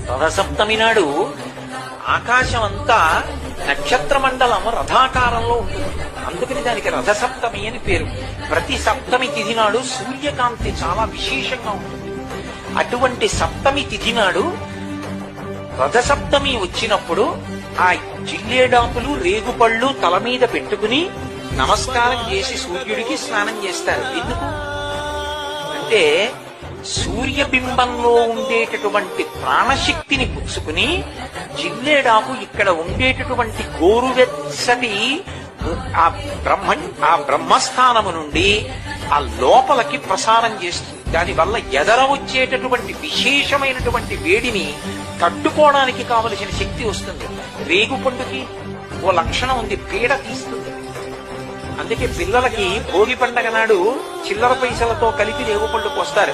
రథసప్తమి నాడు ఆకాశం అంతా నక్షత్ర మండలం రథాకారంలో ఉంటుంది. అందుకని దానికి రథసప్తమి అని పేరు. ప్రతి సప్తమి తిథి నాడు సూర్యకాంతి చాలా విశేషంగా ఉంటుంది. అటువంటి సప్తమి తిథి నాడు రథసప్తమి వచ్చినప్పుడు ఆ జిల్లేడాకులు రేగుపళ్ళు తల మీద పెట్టుకుని నమస్కారం చేసి సూర్యుడికి స్నానం చేస్తారు. ఎందుకు అంటే సూర్యబింబంలో ఉండేటటువంటి ప్రాణశక్తిని పుచ్చుకుని జిల్లేడాకు ఇక్కడ ఉండేటటువంటి గోరువెచ్చటి ఆ బ్రహ్మస్థానము నుండి ఆ లోపలికి ప్రసారం చేస్తుంది. దానివల్ల ఎదర వచ్చేటటువంటి విశేషమైనటువంటి వేడిని తట్టుకోవడానికి కావలసిన శక్తి వస్తుంది. రేగుపండుకి ఓ లక్షణం ఉంది, పీడ తీస్తుంది. అందుకే పిల్లలకి భోగి పండగ నాడు చిల్లర పైసలతో కలిపి రేగుపండుకు వస్తారు.